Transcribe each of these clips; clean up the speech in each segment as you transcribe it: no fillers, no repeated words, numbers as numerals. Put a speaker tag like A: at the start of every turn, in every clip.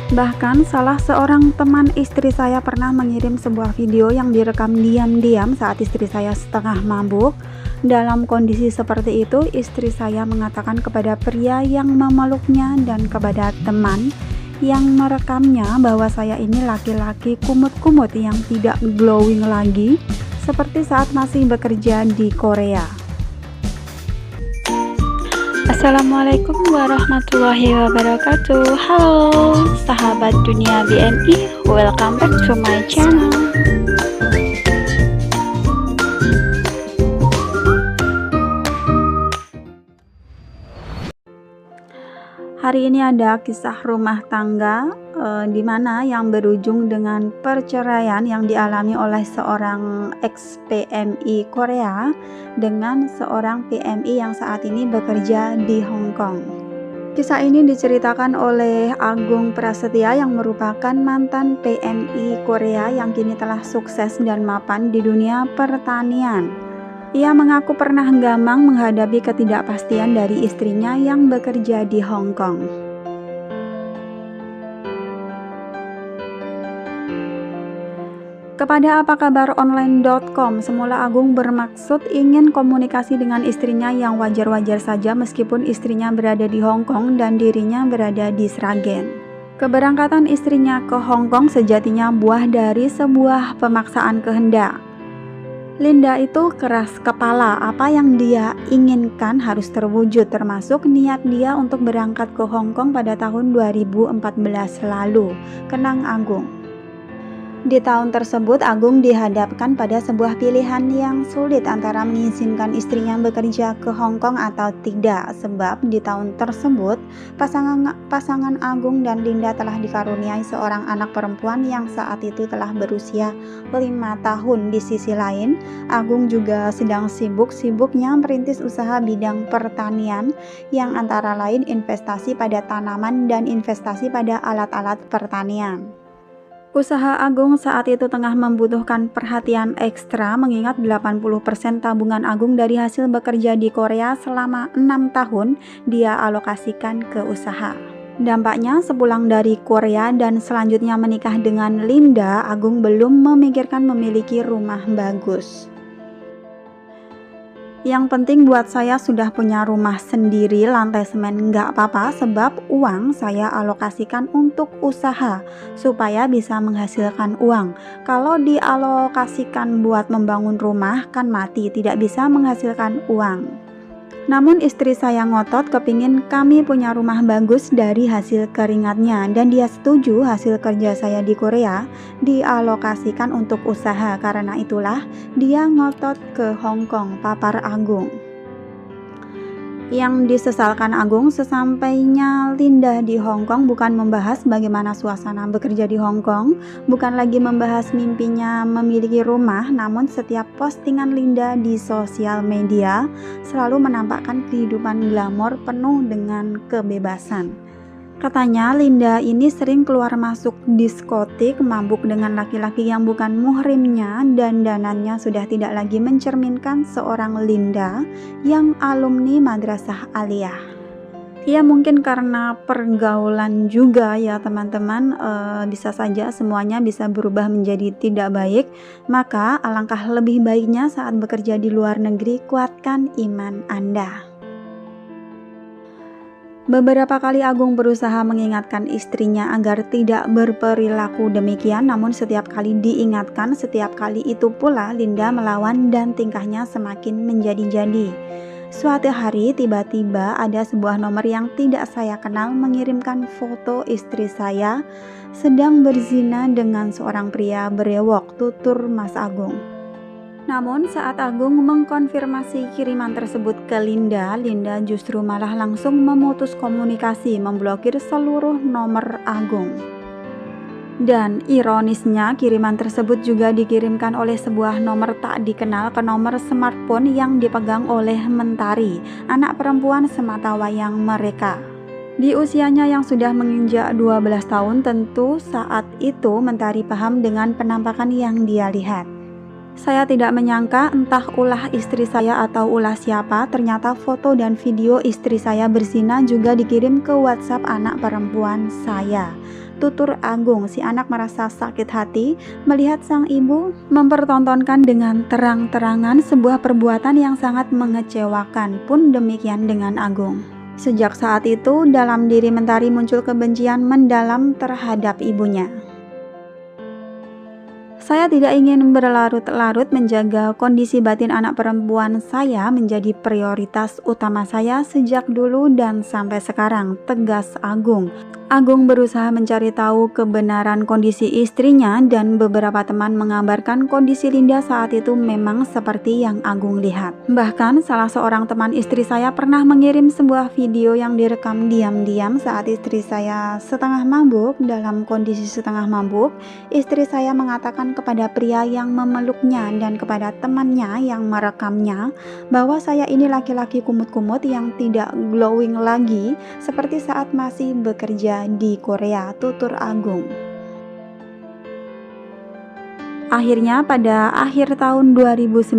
A: Bahkan salah seorang teman istri saya pernah mengirim sebuah video yang direkam diam-diam saat istri saya setengah mabuk. Dalam kondisi seperti itu, istri saya mengatakan kepada pria yang memeluknya dan kepada teman yang merekamnya bahwa saya ini laki-laki kumut-kumut yang tidak glowing lagi seperti saat masih bekerja di Korea. Assalamualaikum warahmatullahi wabarakatuh. Halo sahabat dunia BNI, welcome back to my channel. Hari ini ada kisah rumah tangga di mana yang berujung dengan perceraian yang dialami oleh seorang ex-PMI Korea dengan seorang PMI yang saat ini bekerja di Hong Kong. Kisah ini diceritakan oleh Agung Prasetya yang merupakan mantan PMI Korea yang kini telah sukses dan mapan di dunia pertanian. Ia mengaku pernah gamang menghadapi ketidakpastian dari istrinya yang bekerja di Hong Kong. Kepada apakabaronline.com, semula Agung bermaksud ingin komunikasi dengan istrinya yang wajar-wajar saja meskipun istrinya berada di Hong Kong dan dirinya berada di Sragen. Keberangkatan istrinya ke Hong Kong sejatinya buah dari sebuah pemaksaan kehendak. Linda itu keras kepala, apa yang dia inginkan harus terwujud, termasuk niat dia untuk berangkat ke Hong Kong pada tahun 2014 lalu, kenang Agung. Di tahun tersebut, Agung dihadapkan pada sebuah pilihan yang sulit antara mengizinkan istrinya bekerja ke Hong Kong atau tidak, sebab di tahun tersebut pasangan Agung dan Linda telah dikaruniai seorang anak perempuan yang saat itu telah berusia 5 tahun. Di sisi lain, Agung juga sedang sibuk-sibuknya merintis usaha bidang pertanian yang antara lain investasi pada tanaman dan investasi pada alat-alat pertanian. Usaha Agung saat itu tengah membutuhkan perhatian ekstra mengingat 80% tabungan Agung dari hasil bekerja di Korea selama 6 tahun dia alokasikan ke usaha. Dampaknya sepulang dari Korea dan selanjutnya menikah dengan Linda, Agung belum memikirkan memiliki rumah bagus. Yang penting buat saya sudah punya rumah sendiri, lantai semen nggak apa-apa sebab uang saya alokasikan untuk usaha supaya bisa menghasilkan uang. Kalau dialokasikan buat membangun rumah kan mati, tidak bisa menghasilkan uang. Namun istri saya ngotot kepingin kami punya rumah bagus dari hasil keringatnya dan dia setuju hasil kerja saya di Korea dialokasikan untuk usaha. Karena itulah dia ngotot ke Hong Kong, papar Agung. Yang disesalkan Agung sesampainya Linda di Hong Kong bukan membahas bagaimana suasana bekerja di Hong Kong, bukan lagi membahas mimpinya memiliki rumah, namun setiap postingan Linda di sosial media selalu menampakkan kehidupan glamor penuh dengan kebebasan. Katanya Linda ini sering keluar masuk diskotik, mabuk dengan laki-laki yang bukan muhrimnya, dan danannya sudah tidak lagi mencerminkan seorang Linda yang alumni Madrasah Aliyah. Ya mungkin karena pergaulan juga ya teman-teman, bisa saja semuanya bisa berubah menjadi tidak baik. Maka alangkah lebih baiknya saat bekerja di luar negeri, kuatkan iman Anda. Beberapa kali Agung berusaha mengingatkan istrinya agar tidak berperilaku demikian, namun setiap kali diingatkan, setiap kali itu pula Linda melawan dan tingkahnya semakin menjadi-jadi. Suatu hari tiba-tiba ada sebuah nomor yang tidak saya kenal mengirimkan foto istri saya sedang berzina dengan seorang pria berewok, tutur Mas Agung. Namun saat Agung mengkonfirmasi kiriman tersebut ke Linda, Linda justru malah langsung memutus komunikasi, memblokir seluruh nomor Agung. Dan ironisnya kiriman tersebut juga dikirimkan oleh sebuah nomor tak dikenal ke nomor smartphone yang dipegang oleh Mentari, anak perempuan sematawayang mereka. Di usianya yang sudah menginjak 12 tahun, tentu saat itu Mentari paham dengan penampakan yang dia lihat. Saya tidak menyangka entah ulah istri saya atau ulah siapa, ternyata foto dan video istri saya berzina juga dikirim ke WhatsApp anak perempuan saya. Tutur Agung, si anak merasa sakit hati melihat sang ibu mempertontonkan dengan terang-terangan sebuah perbuatan yang sangat mengecewakan. Pun demikian dengan Agung. Sejak saat itu, dalam diri Mentari muncul kebencian mendalam terhadap ibunya. Saya tidak ingin berlarut-larut menjaga kondisi batin anak perempuan saya menjadi prioritas utama saya sejak dulu dan sampai sekarang, tegas Agung. Agung berusaha mencari tahu kebenaran kondisi istrinya dan beberapa teman mengabarkan kondisi Linda saat itu memang seperti yang Agung lihat. Bahkan salah seorang teman istri saya pernah mengirim sebuah video yang direkam diam-diam saat istri saya setengah mabuk. Dalam kondisi setengah mabuk, istri saya mengatakan kepada pria yang memeluknya dan kepada temannya yang merekamnya bahwa saya ini laki-laki kumut-kumut yang tidak glowing lagi seperti saat masih bekerja di Korea, tutur Agung. Akhirnya pada akhir tahun 2019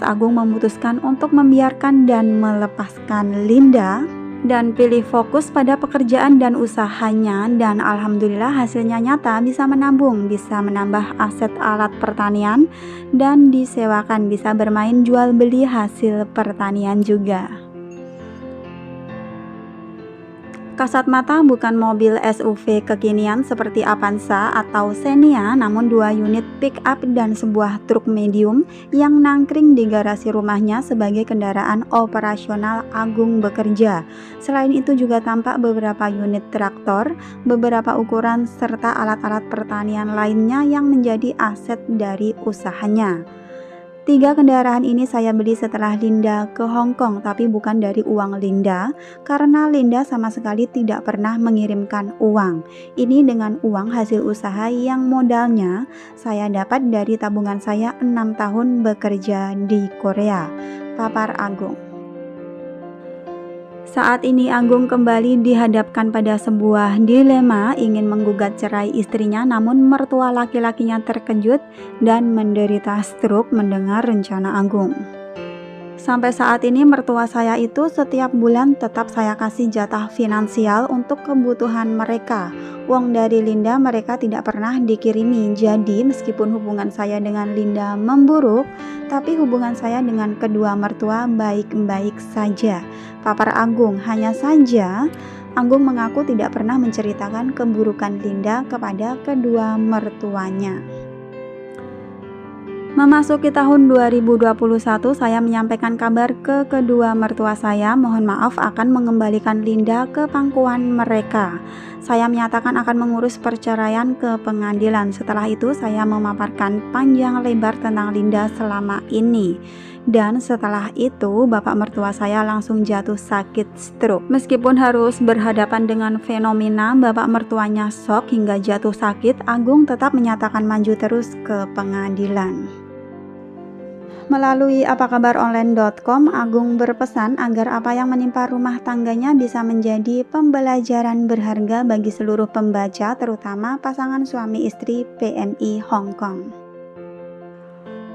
A: Agung memutuskan untuk membiarkan dan melepaskan Linda dan pilih fokus pada pekerjaan dan usahanya, dan alhamdulillah hasilnya nyata, bisa menabung, bisa menambah aset alat pertanian dan disewakan, bisa bermain jual beli hasil pertanian juga. Kasat mata bukan mobil SUV kekinian seperti Avanza atau Xenia, namun 2 unit pick up dan sebuah truk medium yang nangkring di garasi rumahnya sebagai kendaraan operasional Agung bekerja. Selain itu juga tampak beberapa unit traktor, beberapa ukuran serta alat-alat pertanian lainnya yang menjadi aset dari usahanya. 3 kendaraan ini saya beli setelah Linda ke Hong Kong, tapi bukan dari uang Linda, karena Linda sama sekali tidak pernah mengirimkan uang. Ini dengan uang hasil usaha yang modalnya saya dapat dari tabungan saya 6 tahun bekerja di Korea, papar Agung. Saat ini Agung kembali dihadapkan pada sebuah dilema, ingin menggugat cerai istrinya, namun mertua laki-lakinya terkejut dan menderita stroke mendengar rencana Agung. Sampai saat ini mertua saya itu setiap bulan tetap saya kasih jatah finansial untuk kebutuhan mereka. Uang dari Linda mereka tidak pernah dikirimi. Jadi meskipun hubungan saya dengan Linda memburuk, tapi hubungan saya dengan kedua mertua baik-baik saja, papar Agung. Hanya saja Agung mengaku tidak pernah menceritakan keburukan Linda kepada kedua mertuanya. Memasuki tahun 2021, saya menyampaikan kabar ke kedua mertua saya, mohon maaf akan mengembalikan Linda ke pangkuan mereka. Saya menyatakan akan mengurus perceraian ke pengadilan. Setelah itu saya memaparkan panjang lebar tentang Linda selama ini. Dan setelah itu bapak mertua saya langsung jatuh sakit stroke. Meskipun harus berhadapan dengan fenomena bapak mertuanya shock hingga jatuh sakit, Agung tetap menyatakan maju terus ke pengadilan. Melalui apakabaronline.com, Agung berpesan agar apa yang menimpa rumah tangganya bisa menjadi pembelajaran berharga bagi seluruh pembaca, terutama pasangan suami istri PMI Hong Kong.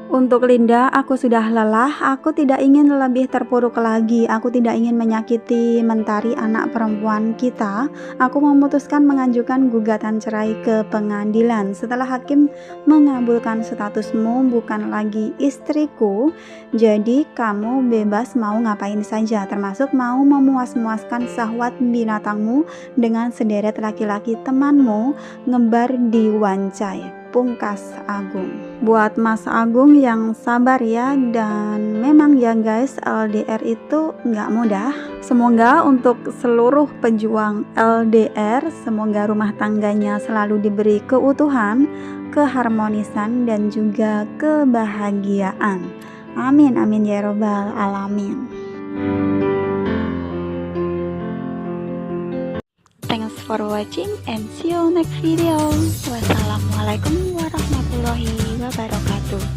A: Untuk Linda, aku sudah lelah, aku tidak ingin lebih terpuruk lagi, aku tidak ingin menyakiti Mentari anak perempuan kita. Aku memutuskan mengajukan gugatan cerai ke pengadilan. Setelah hakim mengabulkan statusmu bukan lagi istriku, jadi kamu bebas mau ngapain saja, termasuk mau memuas-muaskan syahwat binatangmu dengan sederet laki-laki temanmu ngebar di Wancai. Pungkas Agung. Buat Mas Agung yang sabar ya, dan memang ya guys, LDR itu nggak mudah. Semoga untuk seluruh pejuang LDR, semoga rumah tangganya selalu diberi keutuhan, keharmonisan dan juga kebahagiaan. Amin amin ya robbal alamin. Thanks for watching and see you next video. Wassalamualaikum warahmatullahi wabarakatuh.